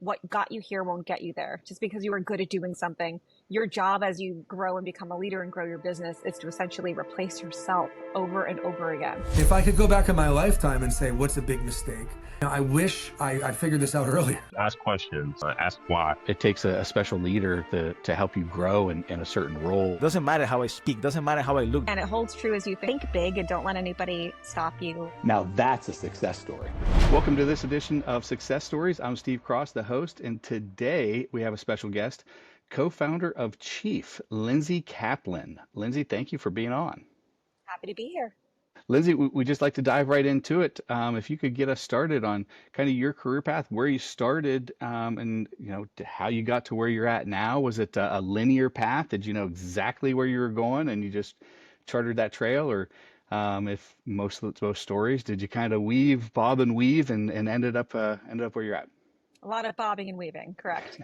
what got you here won't get you there. Just because you are good at doing something, your job as you grow and become a leader and grow your business is to essentially replace yourself over and over again. If I could go back in my lifetime and say, what's a big mistake? I wish I figured this out earlier. Ask questions, ask why. It takes a special leader to help you grow in a certain role. Doesn't matter how I speak, doesn't matter how I look. And it holds true as you think big and don't let anybody stop you. Now that's a success story. Welcome to this edition of Success Stories. I'm Steve Cross, the host, and today we have a special guest, co-founder of Chief, Lindsay Kaplan. Lindsay, thank you for being on. Happy to be here. Lindsay, we just like to dive right into it. If you could get us started on kind of your career path, where you started, and how you got to where you're at now. Was it a linear path? Did you know exactly where you were going and you just chartered that trail, or if most of those stories, did you kind of bob and weave, and ended up where you're at? A lot of bobbing and weaving, correct.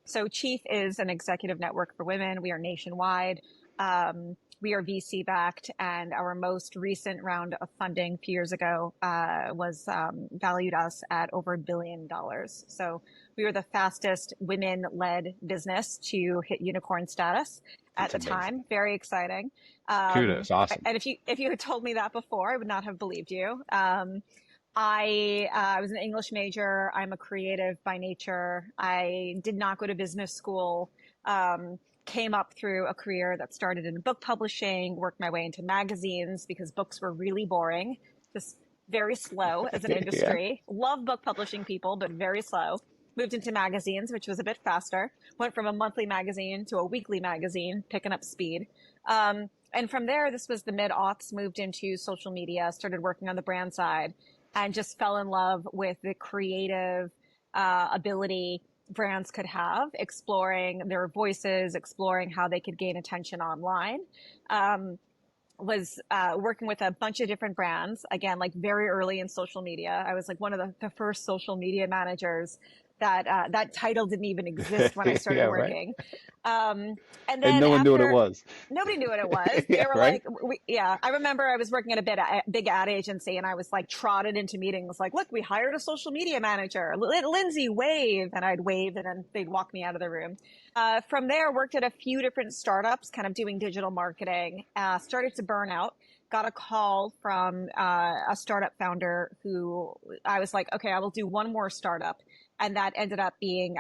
So Chief is an executive network for women. We are nationwide. We are VC backed, and our most recent round of funding a few years ago was valued us at over $1 billion. So we were the fastest women-led business to hit unicorn status at the time. Very exciting. Kudos, awesome. And if you had told me that before, I would not have believed you. I was an English major. I'm a creative by nature. I did not go to business school. Came up through a career that started in book publishing, worked my way into magazines because books were really boring, just very slow as an industry. Yeah. Love book publishing people, but very slow. Moved into magazines, which was a bit faster. Went from a monthly magazine to a weekly magazine, picking up speed. And from there, this was the mid-aughts, moved into social media, started working on the brand side, and just fell in love with the creative ability brands could have, exploring their voices, exploring how they could gain attention online. Was working with a bunch of different brands, again, like very early in social media. I was like one of the first social media managers that title didn't even exist when I started working. And then no one knew what it was. Nobody knew what it was. They were right? I remember I was working at a big ad agency, and I was like trotted into meetings like, look, we hired a social media manager. Lindsay, wave. And I'd wave, and then they'd walk me out of the room. From there, worked at a few different startups, kind of doing digital marketing, started to burn out. Got a call from a startup founder who I was like, okay, I will do one more startup. And that ended up being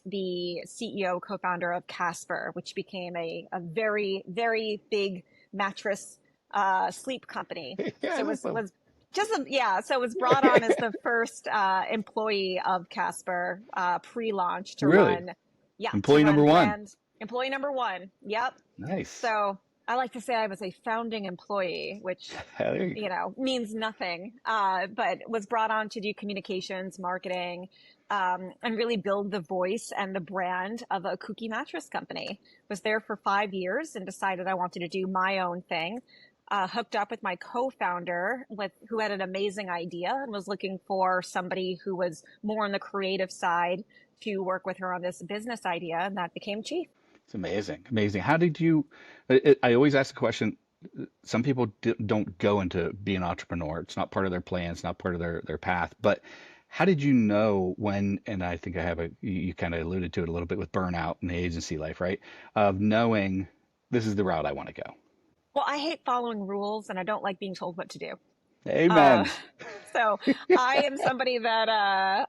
the CEO, co-founder of Casper, which became a very, very big mattress sleep company. Yeah, so it was brought on as the first employee of Casper pre-launch to really? Run. Yeah, employee number one. Employee number one. Yep. Nice. So I like to say I was a founding employee, which, means nothing, but was brought on to do communications, marketing, and really build the voice and the brand of a kooky mattress company. Was there for 5 years and decided I wanted to do my own thing. Hooked up with my co-founder who had an amazing idea and was looking for somebody who was more on the creative side to work with her on this business idea, and that became Chief. It's amazing. Amazing. How did you, I always ask the question, some people don't go into being an entrepreneur. It's not part of their plans, not part of their path. But how did you know when, and I think you kind of alluded to it a little bit with burnout and the agency life, right? Of knowing this is the route I want to go. Well, I hate following rules, and I don't like being told what to do. Amen. So I am somebody that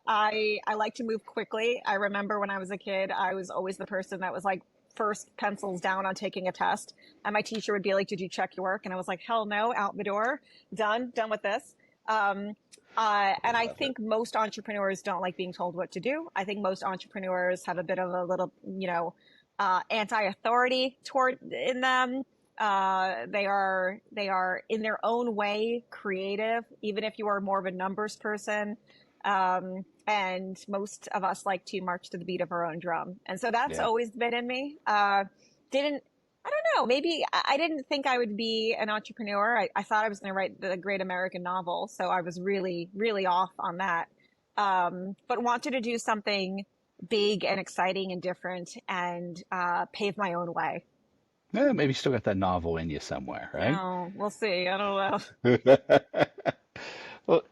I like to move quickly. I remember when I was a kid, I was always the person that was like first pencils down on taking a test. And my teacher would be like, did you check your work? And I was like, hell no, out the door, done with this. And I think most entrepreneurs don't like being told what to do. I think most entrepreneurs have a bit of a little, anti-authority in them. They are in their own way creative, even if you are more of a numbers person. And most of us like to march to the beat of our own drum. And so that's always been in me. I don't know, maybe I didn't think I would be an entrepreneur. I thought I was going to write the great American novel. So I was really, really off on that. But wanted to do something big and exciting and different and pave my own way. Yeah, maybe you still got that novel in you somewhere, right? No, we'll see. I don't know. Well,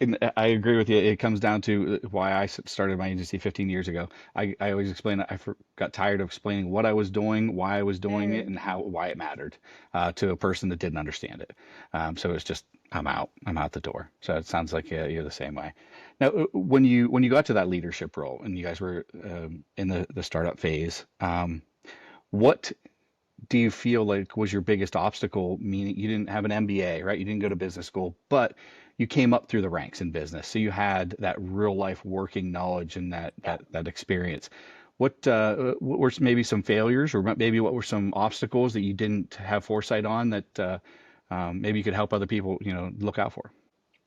and I agree with you. It comes down to why I started my agency 15 years ago. I always explain that got tired of explaining what I was doing, why I was doing it, Mm. and why it mattered to a person that didn't understand it. So it's just I'm out the door. So it sounds like you're the same way. Now, when you got to that leadership role and you guys were in the startup phase, what do you feel like was your biggest obstacle? Meaning you didn't have an MBA, right? You didn't go to business school, but you came up through the ranks in business, so you had that real life working knowledge and Yeah. that experience. What were maybe some failures, or maybe what were some obstacles that you didn't have foresight on that maybe you could help other people, look out for?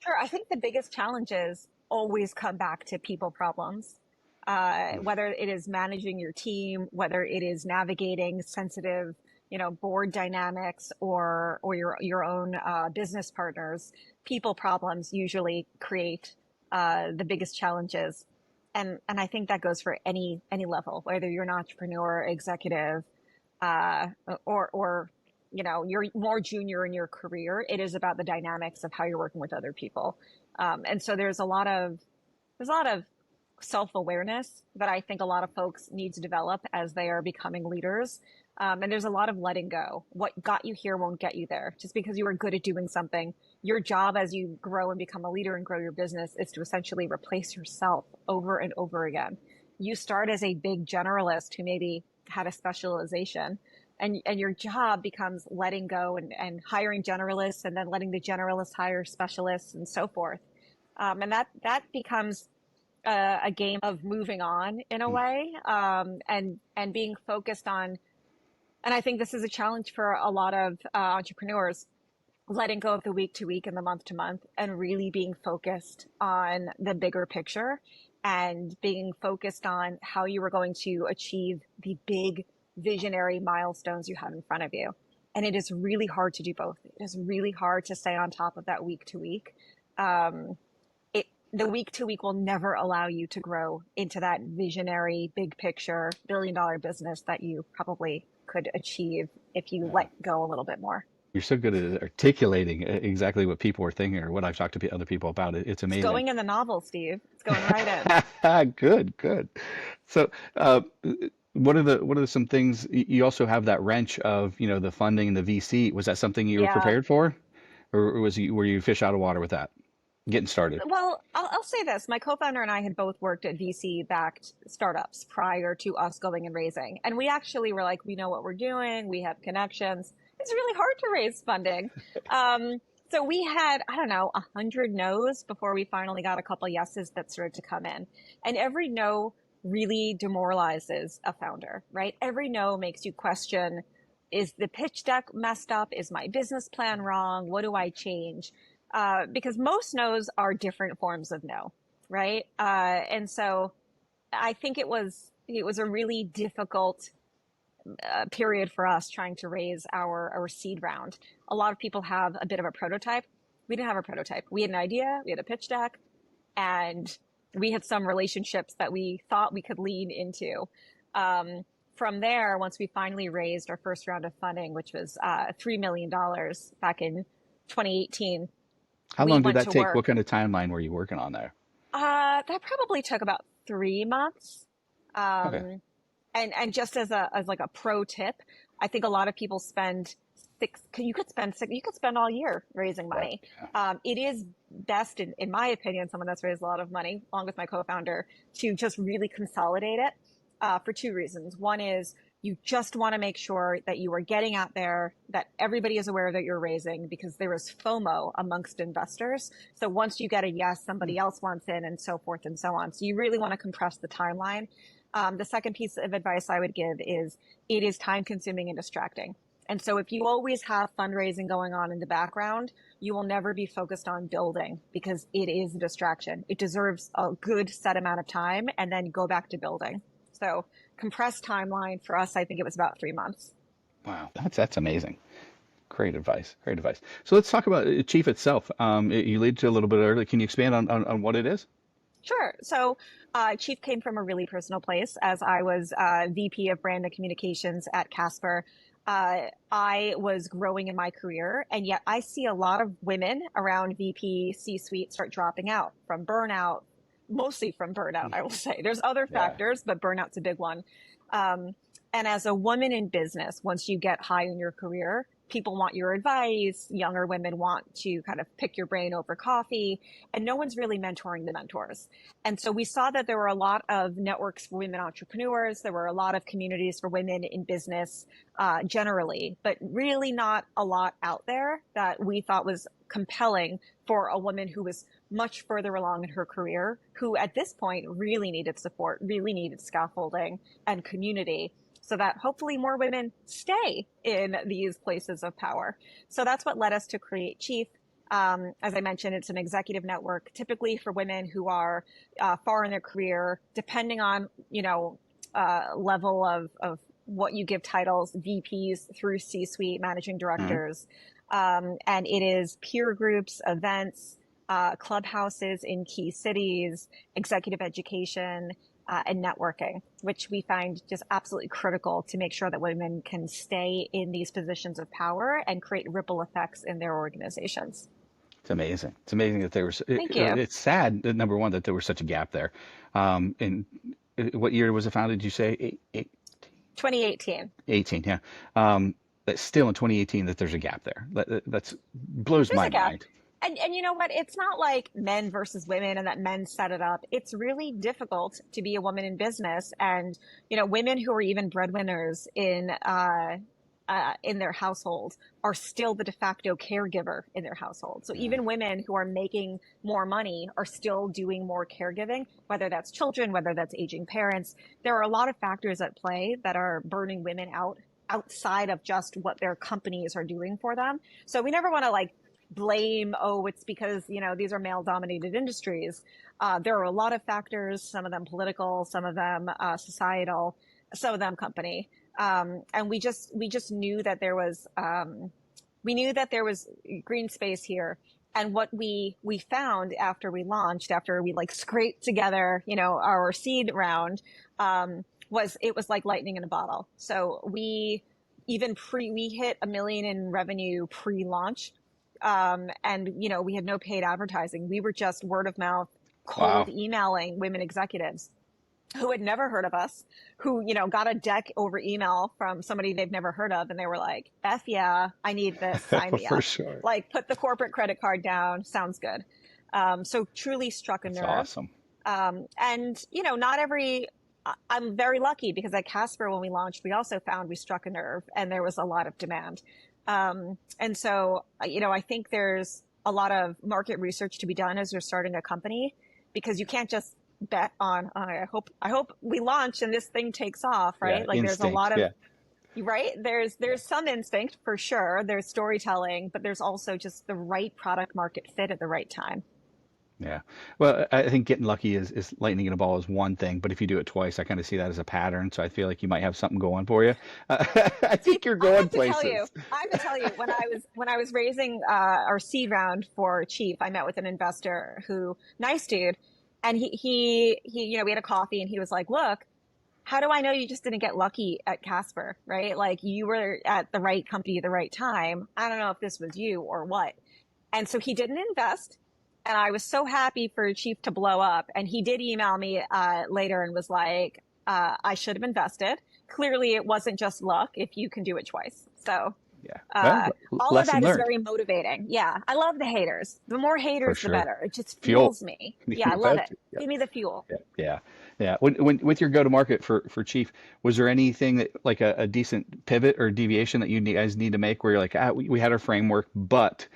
Sure. I think the biggest challenges always come back to people problems. Whether it is managing your team, whether it is navigating sensitive, board dynamics or your own business partners, people problems usually create the biggest challenges. And I think that goes for any level, whether you're an entrepreneur, executive, uh, or you're more junior in your career. It is about the dynamics of how you're working with other people, and so there's a lot of self-awareness that I think a lot of folks need to develop as they are becoming leaders. And there's a lot of letting go. What got you here won't get you there. Just because you are good at doing something, your job as you grow and become a leader and grow your business is to essentially replace yourself over and over again. You start as a big generalist who maybe had a specialization, and your job becomes letting go and hiring generalists, and then letting the generalists hire specialists and so forth. And that becomes a game of moving on in a way, and being focused on. And I think this is a challenge for a lot of entrepreneurs, letting go of the week to week and the month to month, and really being focused on the bigger picture, and being focused on how you are going to achieve the big visionary milestones you have in front of you. And it is really hard to do both. It is really hard to stay on top of that week to week. Um, the week to week will never allow you to grow into that visionary, big picture, $1 billion business that you probably could achieve if you let go a little bit more. You're so good at articulating exactly what people are thinking or what I've talked to other people about. It's It's amazing. going in the novel, Steve. It's going right in. Good, good. So, what are some things you also have that wrench of, the funding and the VC? Was that something you were Yeah. prepared for, or were you fish out of water with that getting started? Well, I'll say this. My co-founder and I had both worked at VC-backed startups prior to us going and raising. And we actually were like, we know what we're doing. We have connections. It's really hard to raise funding. Um, so we had, I don't know, 100 no's before we finally got a couple yeses that started to come in. And every no really demoralizes a founder, right? Every no makes you question, is the pitch deck messed up? Is my business plan wrong? What do I change? Because most no's are different forms of no, right? And so I think it was a really difficult period for us trying to raise our seed round. A lot of people have a bit of a prototype. We didn't have a prototype. We had an idea, we had a pitch deck, and we had some relationships that we thought we could lean into. From there, once we finally raised our first round of funding, which was $3 million back in 2018, How we long did went that to take? What work. kind of timeline were you working on there? That probably took about 3 months. Okay. Um, and just as like a pro tip, I think a lot of people spend you could spend all year raising Yeah. money. It is best, in my opinion, someone that's raised a lot of money, along with my co-founder, to just really consolidate it for two reasons. One is you just want to make sure that you are getting out there, that everybody is aware that you're raising, because there is FOMO amongst investors. So once you get a yes, somebody else wants in, and so forth and so on. So you really want to compress the timeline. The second piece of advice I would give is it is time consuming and distracting. And so if you always have fundraising going on in the background, you will never be focused on building, because it is a distraction. It deserves a good set amount of time, and then go back to building. So compressed timeline for us, I think it was about 3 months. Wow, that's amazing. Great advice. Great advice. So let's talk about Chief itself. You lead to a little bit early. Can you expand on what it is? Sure. So, Chief came from a really personal place as I was VP of Brand and Communications at Casper. I was growing in my career, and yet I see a lot of women around VP C-suite start dropping out from burnout, mostly from burnout, I will say. There's other Yeah. factors, but burnout's a big one. Um, and as a woman in business, once you get high in your career, people want your advice. Younger women want to kind of pick your brain over coffee, and no one's really mentoring the mentors. And so we saw that there were a lot of networks for women entrepreneurs. There were a lot of communities for women in business generally, but really not a lot out there that we thought was compelling for a woman who was much further along in her career, who at this point really needed support, really needed scaffolding and community, so that hopefully more women stay in these places of power. So that's what led us to create Chief. As I mentioned, it's an executive network, typically for women who are far in their career, depending on, level of what you give titles, VPs through C-suite, managing directors. And it is peer groups, events, clubhouses in key cities, executive education, and networking, which we find just absolutely critical to make sure that women can stay in these positions of power and create ripple effects in their organizations. It's amazing. It's amazing that there was, Thank you. it's sad that number one, that there was such a gap there. And what year was it founded? Did you say 2018. 18? Yeah. But still in 2018 that there's a gap there. That's blows There's my a gap. mind. And you know what? It's not like men versus women and that men set it up. It's really difficult to be a woman in business. And, women who are even breadwinners in their household are still the de facto caregiver in their household. So even women who are making more money are still doing more caregiving, whether that's children, whether that's aging parents. There are a lot of factors at play that are burning women out outside of just what their companies are doing for them. So we never want to blame, it's because, these are male dominated industries. There are a lot of factors, some of them political, some of them societal, some of them company. And we just knew that there was, green space here. And what we found after we launched, after we scraped together, our seed round, was like lightning in a bottle. So we hit $1 million in revenue pre-launch. And we had no paid advertising. We were just word of mouth, cold emailing women executives who had never heard of us, who, got a deck over email from somebody they've never heard of. And they were like, F yeah, I need this, sign me For up. sure. Put the corporate credit card down. Sounds good. So truly struck a nerve. Awesome. And, I'm very lucky because at Casper, when we launched, we also found we struck a nerve and there was a lot of demand. And so, I think there's a lot of market research to be done as you're starting a company, because you can't just bet on, I hope we launch and this thing takes off, right? Yeah, There's a lot of, yeah. right? There's some instinct for sure. There's storytelling, but there's also just the right product market fit at the right time. Yeah. Well, I think getting lucky is lightning in a ball is one thing, but if you do it twice, I kind of see that as a pattern. So I feel like you might have something going for you. I think you're going places. I have to tell you, when I was raising our seed round for Chief, I met with an investor nice dude, and he we had a coffee, and he was like, "Look, how do I know you just didn't get lucky at Casper, right? You were at the right company at the right time. I don't know if this was you or what." And so he didn't invest. And I was so happy for Chief to blow up. And he did email me later and was like, I should have invested. Clearly, it wasn't just luck if you can do it twice. So yeah. all of that learned. is very motivating. Yeah. I love the haters. The more haters, sure. the better. It just Fuel. fuels me. Yeah, I love it. Yeah. Give me the fuel. Yeah. When with your go-to-market for Chief, was there anything that a decent pivot or deviation that you guys need to make where you're like, we had our framework, but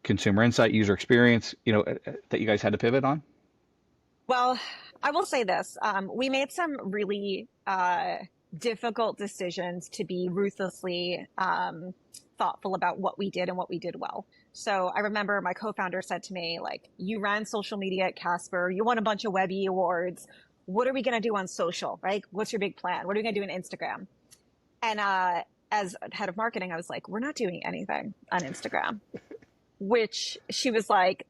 consumer insight, user experience, that you guys had to pivot on? Well, I will say this. We made some really difficult decisions to be ruthlessly thoughtful about what we did and what we did well. So I remember my co-founder said to me, you ran social media at Casper, you won a bunch of Webby awards. What are we going to do on social, right? What's your big plan? What are we going to do on Instagram? And as head of marketing, I was like, we're not doing anything on Instagram. Which she was like,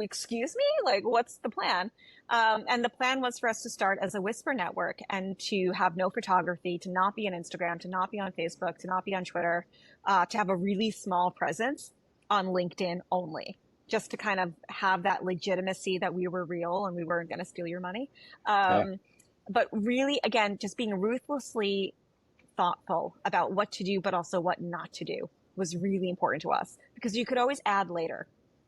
excuse me? What's the plan? And the plan was for us to start as a whisper network and to have no photography, to not be on Instagram, to not be on Facebook, to not be on Twitter, to have a really small presence on LinkedIn only, just to kind of have that legitimacy that we were real and we weren't going to steal your money. But really, again, just being ruthlessly thoughtful about what to do, but also what not to do was really important to us, because you could always add later,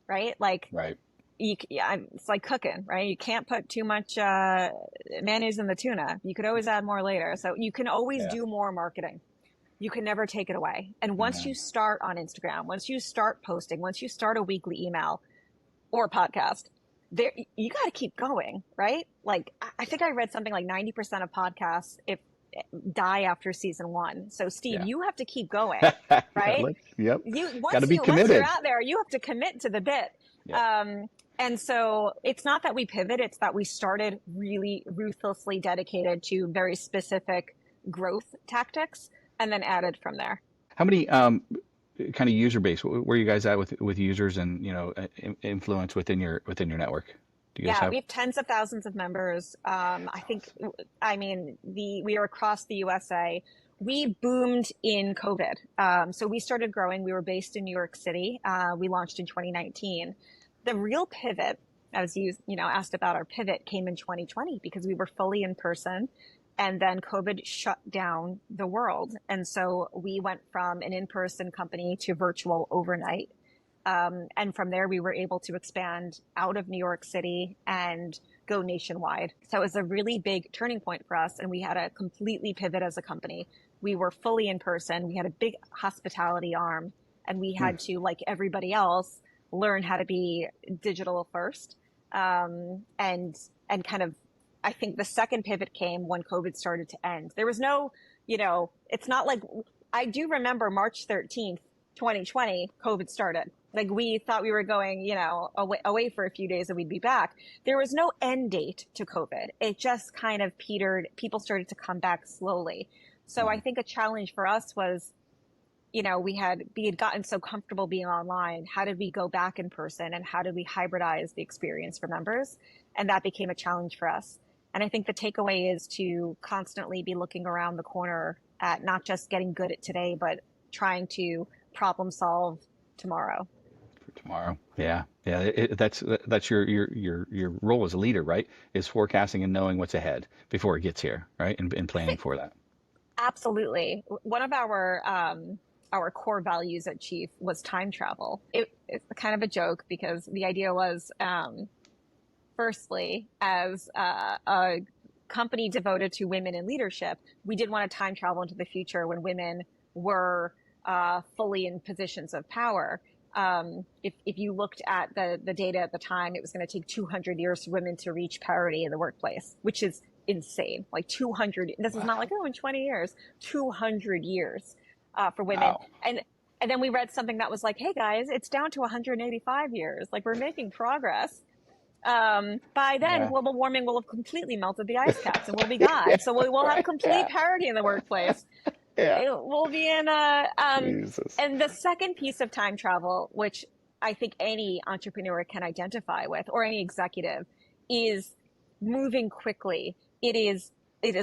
right? Like, Right. It's like cooking, right? You can't put too much mayonnaise in the tuna. You could always add more later. So you can always do more marketing. You can never take it away. And once you start on Instagram, once you start posting, once you start a weekly email or podcast, there you got to keep going, right? Like, I think I read something like 90% of podcasts die after season 1. So Steve, you have to keep going, right? Yep. Once you're out there, you have to commit to the bit. Yep. And so it's not that we pivot, it's that we started really ruthlessly dedicated to very specific growth tactics and then added from there. How many kind of user base, where are you guys at with users and, influence within your network? Do you guys have? We have tens of thousands of members. We are across the USA. We boomed in COVID. So we started growing. We were based in New York City. We launched in 2019. The real pivot, as you asked about our pivot, came in 2020 because we were fully in person, and then COVID shut down the world. And so we went from an in-person company to virtual overnight. And from there, we were able to expand out of New York City and go nationwide. So it was a really big turning point for us. And we had to completely pivot as a company. We were fully in person. We had a big hospitality arm, and we had to, like everybody else, learn how to be digital first. And kind of, I think the second pivot came when COVID started to end. There was no, it's not like, I do remember March 13th, 2020, COVID started. Like, we thought we were going, away for a few days and we'd be back. There was no end date to COVID. It just kind of petered. People started to come back slowly. So I think a challenge for us was, we had gotten so comfortable being online. How did we go back in person, and how did we hybridize the experience for members? And that became a challenge for us. And I think the takeaway is to constantly be looking around the corner at not just getting good at today, but trying to problem solve tomorrow. For tomorrow. Yeah. That's your role as a leader, right? Is forecasting and knowing what's ahead before it gets here, right? And planning for that. Absolutely. One of our core values at Chief was time travel. It's kind of a joke because the idea was, firstly, as a company devoted to women in leadership, we did want to time travel into the future when women were fully in positions of power. If you looked at the data at the time, it was going to take 200 years for women to reach parity in the workplace, which is insane. Like 200. This is not like, in 20 years, 200 years. For women. Wow. And then we read something that was like, hey guys, it's down to 185 years. Like, we're making progress. By then, global warming will have completely melted the ice caps and we'll be gone. So we'll have complete parity in the workplace. We'll be in and the second piece of time travel, which I think any entrepreneur can identify with, or any executive, is moving quickly. It is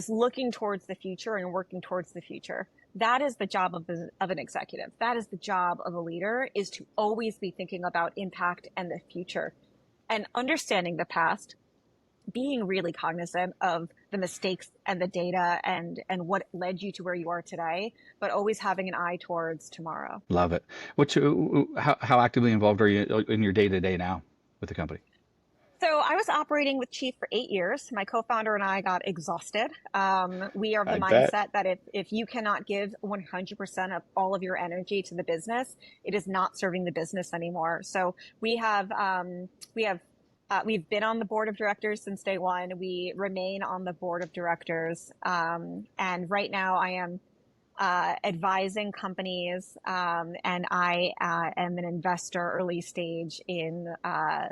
looking towards the future and working towards the future. That is the job of an executive. That is the job of a leader, is to always be thinking about impact and the future, and understanding the past, being really cognizant of the mistakes and the data and what led you to where you are today, but always having an eye towards tomorrow. Love it. How actively involved are you in your day-to-day now with the company? So I was operating with Chief for 8 years. My co-founder and I got exhausted. We are of the mindset that if you cannot give 100% of all of your energy to the business, it is not serving the business anymore. So we've been on the board of directors since day one. We remain on the board of directors. And right now I am advising companies, and I am an investor early stage in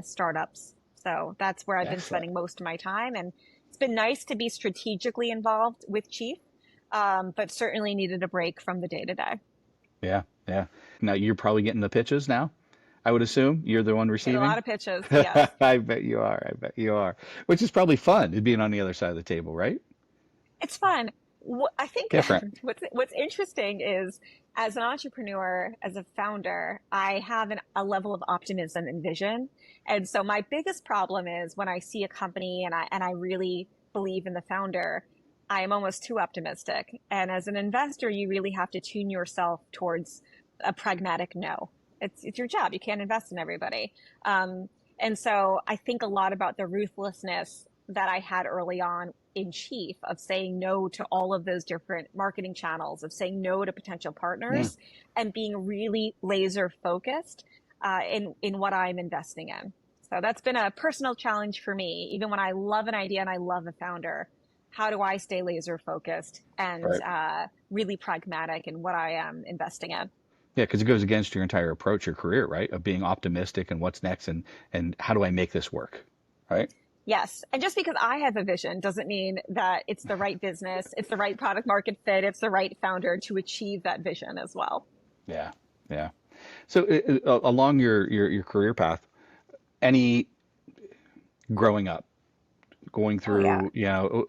startups. So that's where I've been spending most of my time. And it's been nice to be strategically involved with Chief, but certainly needed a break from the day-to-day. Yeah. Now you're probably getting the pitches now. I would assume you're the one Get a lot receiving. of pitches. Yes. I bet you are. I bet you are. Which is probably fun, being on the other side of the table, right? It's fun. I think Different. what's interesting is as an entrepreneur, as a founder, I have a level of optimism and vision. And so my biggest problem is when I see a company and I really believe in the founder, I am almost too optimistic. And as an investor, you really have to tune yourself towards a pragmatic no. It's your job. You can't invest in everybody. And so I think a lot about the ruthlessness that I had early on in chief of saying no to all of those different marketing channels, of saying no to potential partners, and being really laser focused in what I'm investing in. So that's been a personal challenge for me. Even when I love an idea and I love a founder, how do I stay laser focused and really pragmatic in what I am investing in? Yeah, because it goes against your entire approach, your career, right? Of being optimistic and what's next and how do I make this work, right? Yes. And just because I have a vision doesn't mean that it's the right business, it's the right product market fit, it's the right founder to achieve that vision as well. Yeah, yeah. So along your career path, any growing up, going Oh, yeah. through,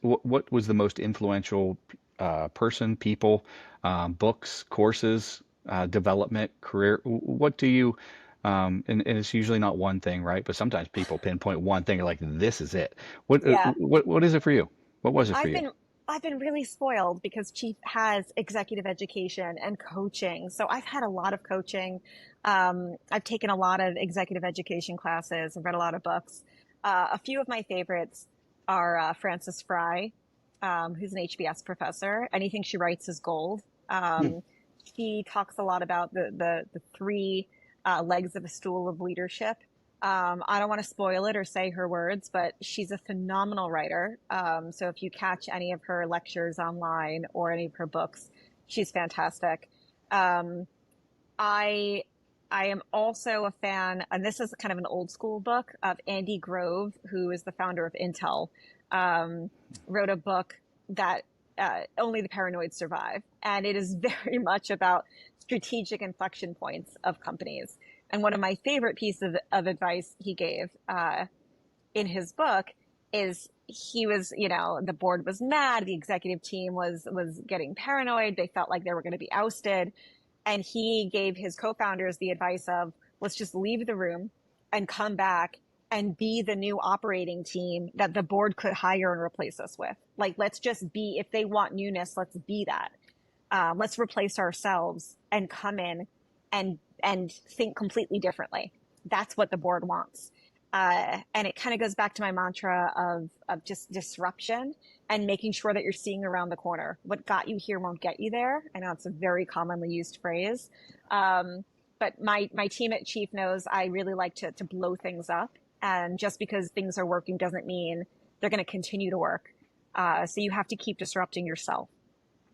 what was the most influential person, people, books, courses, development, career? What do you, and it's usually not one thing, right? But sometimes people pinpoint one thing, like this is it. Yeah. What is it for you? What was it for I've you? been I've been really spoiled because Chief has executive education and coaching. So I've had a lot of coaching. I've taken a lot of executive education classes. I've read a lot of books. A few of my favorites are Frances Fry, who's an HBS professor. Anything she writes is gold. Hmm. She talks a lot about the three legs of a stool of leadership. I don't want to spoil it or say her words, but she's a phenomenal writer. So if you catch any of her lectures online or any of her books, she's fantastic. Um, I I am also a fan, and this is kind of an old school book of Andy Grove, who is the founder of Intel, wrote a book that Only the Paranoid Survive. And it is very much about strategic inflection points of companies. And one of my favorite pieces of advice he gave in his book is he was, the board was mad. The executive team was getting paranoid. They felt like they were going to be ousted. And he gave his co-founders the advice of, let's just leave the room and come back and be the new operating team that the board could hire and replace us with. Like, let's just be, if they want newness, let's be that. Let's replace ourselves and come in and think completely differently. That's what the board wants. And it kind of goes back to my mantra of just disruption and making sure that you're seeing around the corner. What got you here won't get you there. I know it's a very commonly used phrase. But my team at Chief knows I really like to blow things up. And just because things are working doesn't mean they're going to continue to work. So you have to keep disrupting yourself.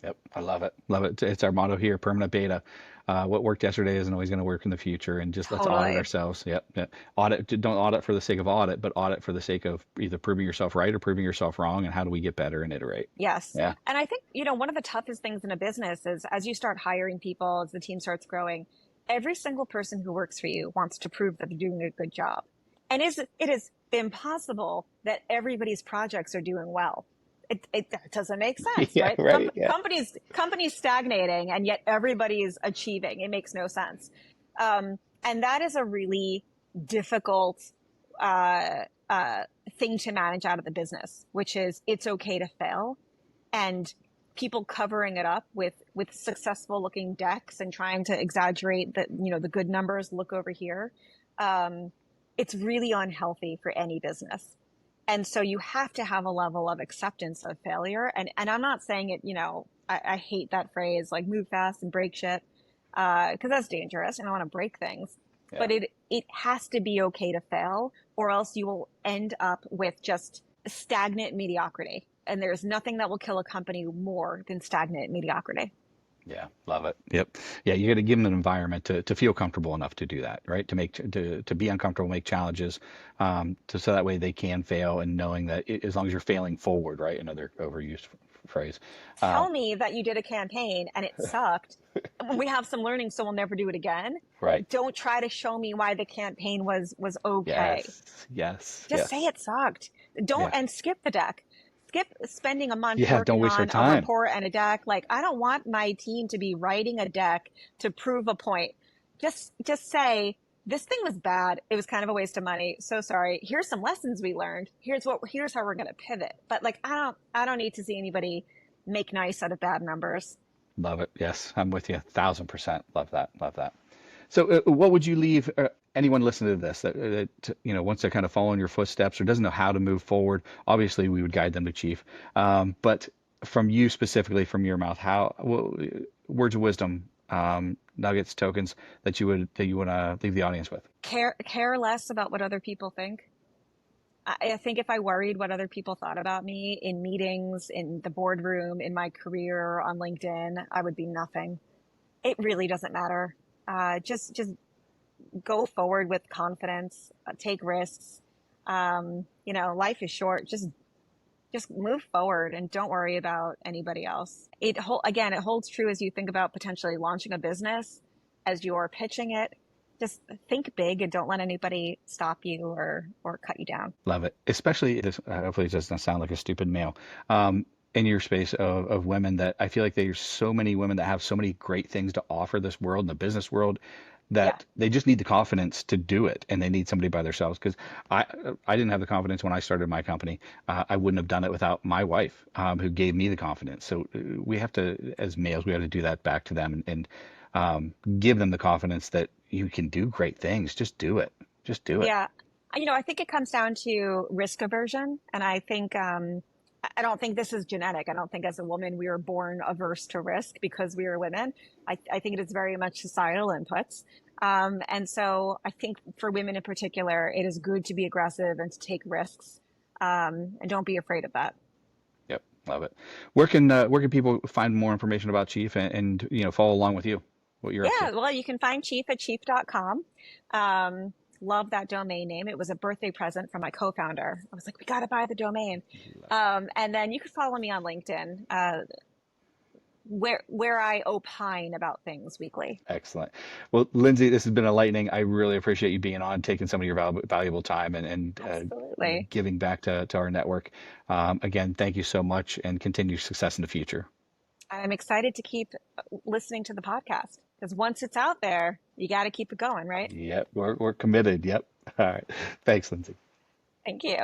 Yep, I love it. Love it. It's our motto here, permanent beta. What worked yesterday isn't always going to work in the future, and just let's audit Totally. ourselves. Yep, yep. Don't audit for the sake of audit, but audit for the sake of either proving yourself right or proving yourself wrong, and how do we get better and iterate? Yes. Yeah. And I think, one of the toughest things in a business is as you start hiring people, as the team starts growing, every single person who works for you wants to prove that they're doing a good job. And it is impossible that everybody's projects are doing well. That doesn't make sense, Yeah, right? right. Yeah. Companies stagnating and yet everybody's achieving. It makes no sense. And that is a really difficult thing to manage out of the business, which is it's okay to fail, and people covering it up with successful looking decks and trying to exaggerate the good numbers. Look over here. It's really unhealthy for any business. And so you have to have a level of acceptance of failure. And I'm not saying it, I hate that phrase, like move fast and break shit, because that's dangerous and I want to break things. Yeah. But it has to be okay to fail, or else you will end up with just stagnant mediocrity. And there's nothing that will kill a company more than stagnant mediocrity. Yeah, love it. Yep. Yeah, you got to give them an environment to feel comfortable enough to do that, right? To be uncomfortable, make challenges, so that way they can fail, and knowing that as long as you're failing forward, right? Another overused phrase. Uh, Tell me that you did a campaign and it sucked. We have some learning, so we'll never do it again. right. Don't try to show me why the campaign was okay. Yes. Yes. Just say Yes. it sucked. Don't Yeah. and skip the deck. Skip spending a month Yeah. Don't working waste our on a time. report and a deck. Like, I don't want my team to be writing a deck to prove a point. Just say, this thing was bad. It was kind of a waste of money. So sorry. Here's some lessons we learned. Here's how we're going to pivot. But like, I don't need to see anybody make nice out of bad numbers. Love it. Yes, I'm with you. 1,000%. Love that. Love that. So, what would you leave anyone listening to this that wants to kind of follow in your footsteps or doesn't know how to move forward? Obviously, we would guide them to Chief. But from you specifically, from your mouth, words of wisdom, nuggets, tokens that you want to leave the audience with? Care less about what other people think. I think if I worried what other people thought about me in meetings, in the boardroom, in my career, on LinkedIn, I would be nothing. It really doesn't matter. Just go forward with confidence, take risks. Life is short. Just move forward and don't worry about anybody else. It holds true as you think about potentially launching a business, as you're pitching it. Just think big and don't let anybody stop you or cut you down. Love it. Especially this, hopefully it doesn't sound like a stupid male. In your space of women, that I feel like there's so many women that have so many great things to offer this world, in the business world, Yeah. that they just need the confidence to do it, and they need somebody by themselves. Because I didn't have the confidence when I started my company. I wouldn't have done it without my wife, who gave me the confidence. So we have to, as males, we have to do that back to them, and give them the confidence that you can do great things. Just do it. Just do it. Yeah. I think it comes down to risk aversion. And I think, I don't think this is genetic. I don't think as a woman, we were born averse to risk because we were women. I think it is very much societal inputs. And so I think for women in particular, it is good to be aggressive and to take risks. And don't be afraid of that. Yep, love it. Where can people find more information about Chief and follow along with you, what you're up Yeah, to? well, you can find Chief at chief.com. Love that domain name. It was a birthday present from my co-founder. I was like, we got to buy the domain. And then you can follow me on LinkedIn, where I opine about things weekly. Excellent. Well, Lindsay, this has been enlightening. I really appreciate you being on, taking some of your valuable time and Absolutely. giving back to our network. Again, thank you so much, and continued success in the future. I'm excited to keep listening to the podcast because once it's out there, you got to keep it going, right? Yep, we're committed. Yep. All right. Thanks, Lindsay. Thank you.